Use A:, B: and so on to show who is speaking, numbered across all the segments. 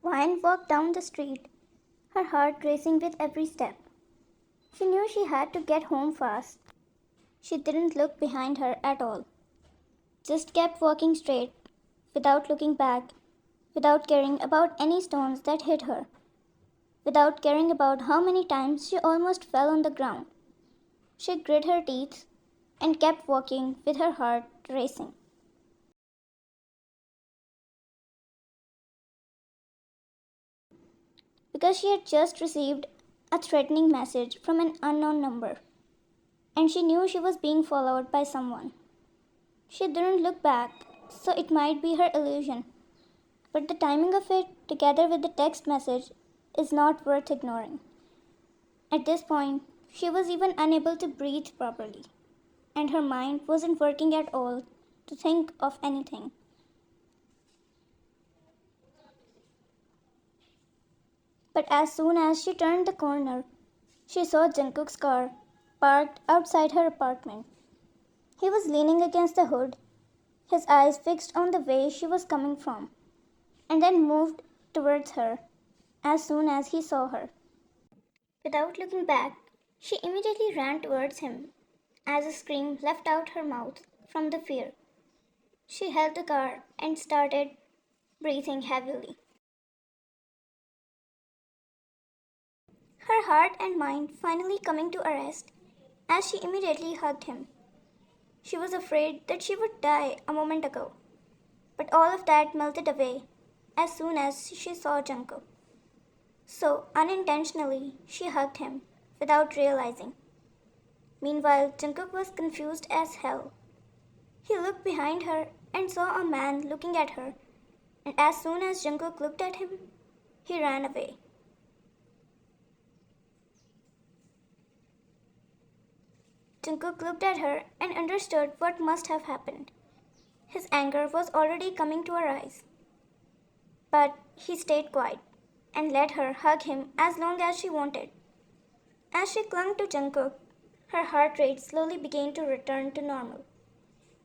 A: Vine walked down the street, her heart racing with every step. She knew she had to get home fast. She didn't look behind her at all, just kept walking straight, without looking back, without caring about any stones that hit her, without caring about how many times she almost fell on the ground. She grit her teeth and kept walking with her heart racing. Because she had just received a threatening message from an unknown number, and she knew she was being followed by someone. She didn't look back, so it might be her illusion, but the timing of it, together with the text message, is not worth ignoring. At this point, she was even unable to breathe properly, and her mind wasn't working at all to think of anything. But as soon as she turned the corner, she saw Jungkook's car parked outside her apartment. He was leaning against the hood, his eyes fixed on the way she was coming from, and then moved towards her as soon as he saw her. Without looking back, she immediately ran towards him as a scream left out her mouth from the fear. She held the car and started breathing heavily. Her heart and mind finally coming to a rest as she immediately hugged him. She was afraid that she would die a moment ago, but all of that melted away as soon as she saw Jungkook. So, unintentionally, she hugged him without realizing. Meanwhile, Jungkook was confused as hell. He looked behind her and saw a man looking at her, and as soon as Jungkook looked at him, he ran away. Jungkook looked at her and understood what must have happened. His anger was already coming to her eyes. But he stayed quiet and let her hug him as long as she wanted. As she clung to Jungkook, her heart rate slowly began to return to normal.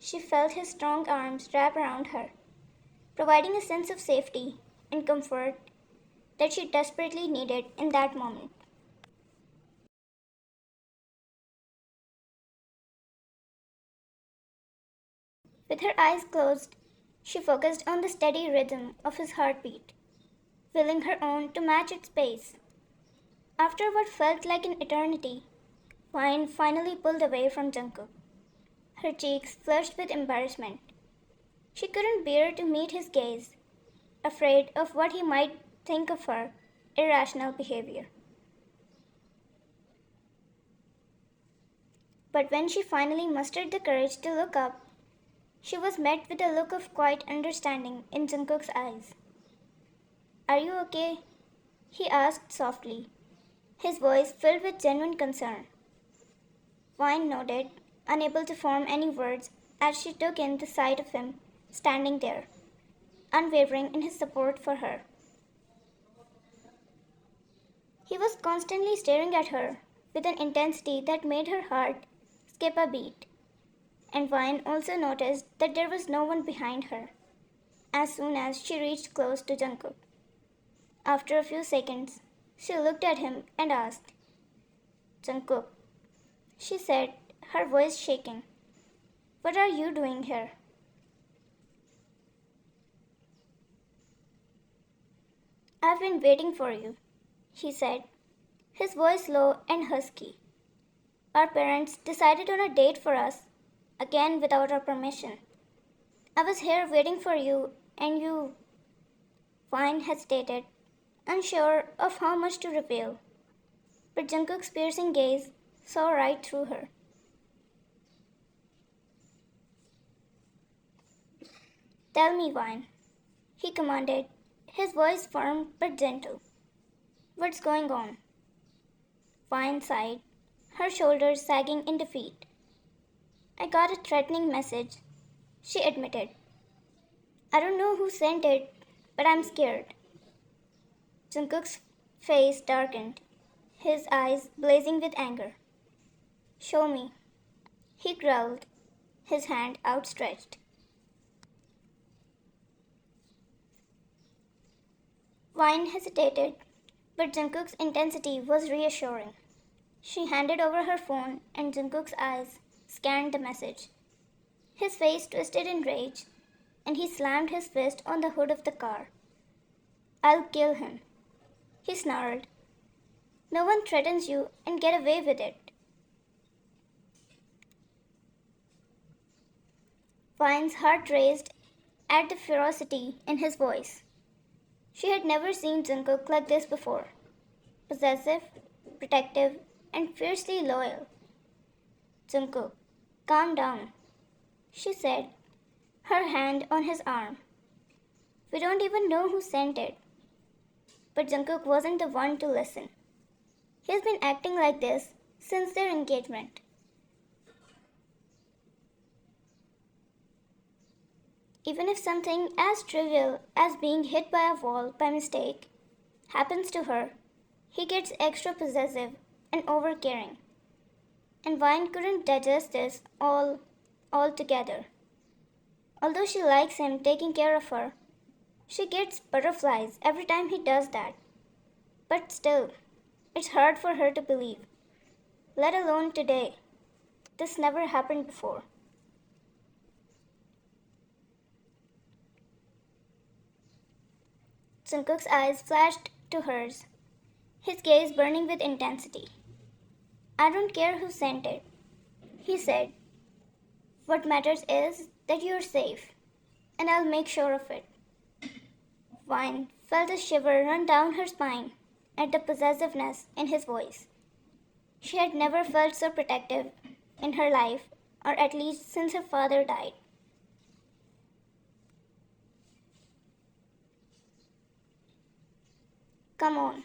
A: She felt his strong arms wrap around her, providing a sense of safety and comfort that she desperately needed in that moment. With her eyes closed, she focused on the steady rhythm of his heartbeat, willing her own to match its pace. After what felt like an eternity, Vine finally pulled away from Jungkook, her cheeks flushed with embarrassment. She couldn't bear to meet his gaze, afraid of what he might think of her irrational behavior. But when she finally mustered the courage to look up, she was met with a look of quiet understanding in Jungkook's eyes. "Are you okay?" he asked softly, his voice filled with genuine concern. Vine nodded, unable to form any words as she took in the sight of him standing there, unwavering in his support for her. He was constantly staring at her with an intensity that made her heart skip a beat, and Vine also noticed that there was no one behind her as soon as she reached close to Jungkook. After a few seconds, she looked at him and asked, "Jungkook," she said, her voice shaking, "what are you doing here?" "I've been waiting for you," he said, his voice low and husky. "Our parents decided on a date for us, again without our permission. I was here waiting for you, and you..." Vine hesitated, unsure of how much to reveal, but Jungkook's piercing gaze saw right through her. "Tell me, Vine," he commanded, his voice firm but gentle. "What's going on?" Vine sighed, her shoulders sagging in defeat. "I got a threatening message," she admitted. "I don't know who sent it, but I'm scared." Jungkook's face darkened, his eyes blazing with anger. "Show me," he growled, his hand outstretched. Vine hesitated, but Jungkook's intensity was reassuring. She handed over her phone, and Jungkook's eyes scanned the message. His face twisted in rage, and he slammed his fist on the hood of the car. I'll kill him, he snarled. No one threatens you and get away with it. Vine's heart raced at the ferocity in his voice. She had never seen Jungkook like this before. Possessive, protective, and fiercely loyal. Jungkook, calm down, she said, her hand on his arm. We don't even know who sent it. But Jungkook wasn't the one to listen. He's been acting like this since their engagement. Even if something as trivial as being hit by a wall by mistake happens to her, he gets extra possessive and overcaring. And Vine couldn't digest this altogether. Although she likes him taking care of her, she gets butterflies every time he does that. But still, it's hard for her to believe, let alone today. This never happened before. Jungkook's eyes flashed to hers, his gaze burning with intensity. I don't care who sent it, he said. What matters is that you're safe, and I'll make sure of it. Vine felt a shiver run down her spine at the possessiveness in his voice. She had never felt so protective in her life, or at least since her father died. Come on,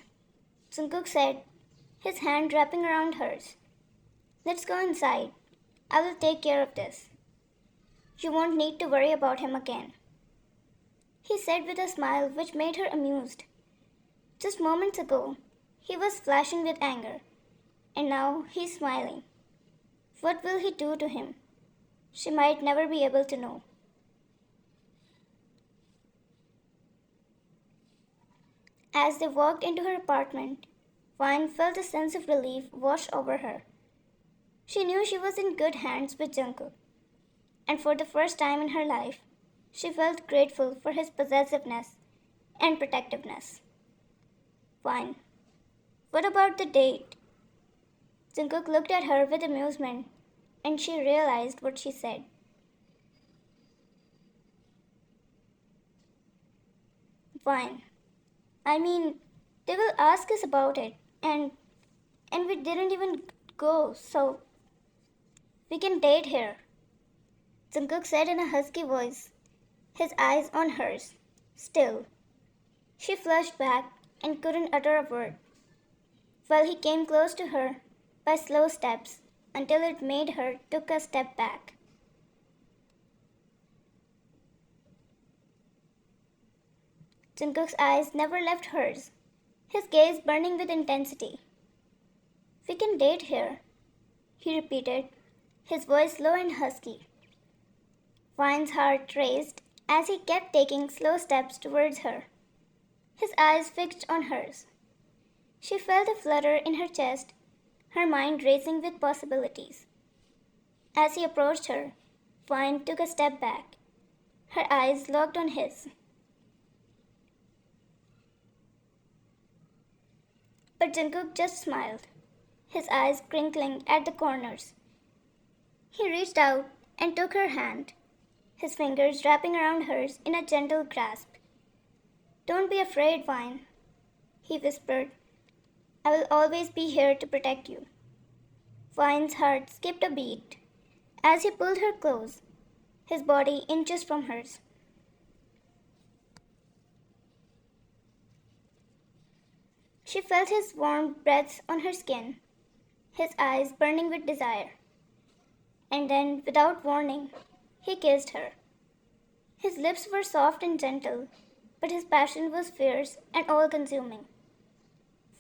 A: Jungkook said, his hand wrapping around hers. Let's go inside. I will take care of this. You won't need to worry about him again, he said with a smile which made her amused. Just moments ago, he was flashing with anger, and now he's smiling. What will he do to him? She might never be able to know. As they walked into her apartment, Vine felt a sense of relief wash over her. She knew she was in good hands with Jungkook, and for the first time in her life, she felt grateful for his possessiveness and protectiveness. Fine. What about the date? Jungkook looked at her with amusement, and she realized what she said. Fine. I mean, they will ask us about it, and we didn't even go, so we can date here. Jungkook said in a husky voice, his eyes on hers. Still, she flushed back and couldn't utter a word, while he came close to her by slow steps until it made her took a step back. Jungkook's eyes never left hers, his gaze burning with intensity. We can date here, he repeated, his voice low and husky. Vine's heart raced as he kept taking slow steps towards her, his eyes fixed on hers. She felt a flutter in her chest, her mind racing with possibilities. As he approached her, Vine took a step back, her eyes locked on his. But Jungkook just smiled, his eyes crinkling at the corners. He reached out and took her hand, his fingers wrapping around hers in a gentle grasp. Don't be afraid, Vine, he whispered. I will always be here to protect you. Vine's heart skipped a beat as he pulled her close, his body inches from hers. She felt his warm breath on her skin, his eyes burning with desire. And then, without warning, he kissed her. His lips were soft and gentle, but his passion was fierce and all-consuming.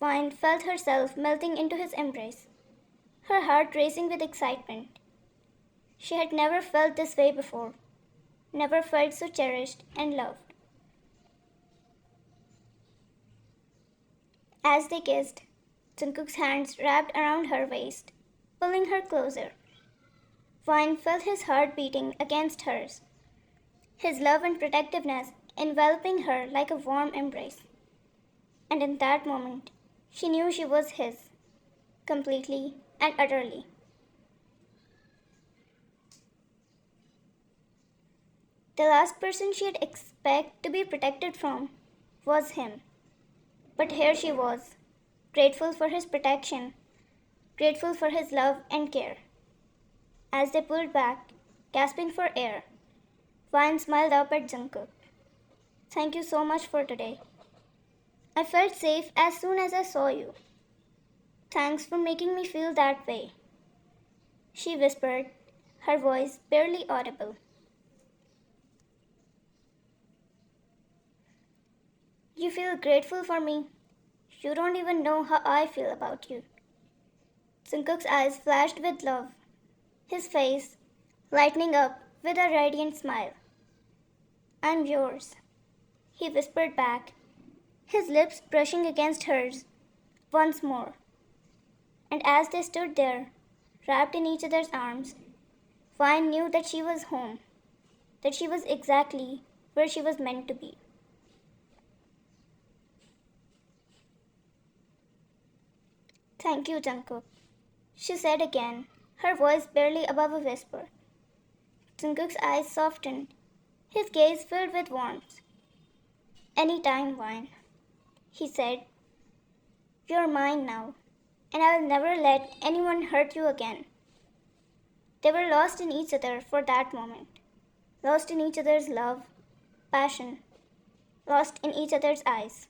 A: Vine felt herself melting into his embrace, her heart racing with excitement. She had never felt this way before, never felt so cherished and loved. As they kissed, Jungkook's hands wrapped around her waist, pulling her closer. Vine felt his heart beating against hers, his love and protectiveness enveloping her like a warm embrace. And in that moment, she knew she was his, completely and utterly. The last person she'd expect to be protected from was him. But here she was, grateful for his protection, grateful for his love and care. As they pulled back, gasping for air, Vine smiled up at Jungkook. Thank you so much for today. I felt safe as soon as I saw you. Thanks for making me feel that way, she whispered, her voice barely audible. You feel grateful for me. You don't even know how I feel about you. Jungkook's eyes flashed with love, his face lightening up with a radiant smile. I'm yours, he whispered back, his lips brushing against hers once more. And as they stood there, wrapped in each other's arms, Vine knew that she was home, that she was exactly where she was meant to be. Thank you, Jungkook, she said again, her voice barely above a whisper. Jungkook's eyes softened, his gaze filled with warmth. Anytime, Vine, he said. You're mine now, and I'll never let anyone hurt you again. They were lost in each other for that moment, lost in each other's love, passion, lost in each other's eyes.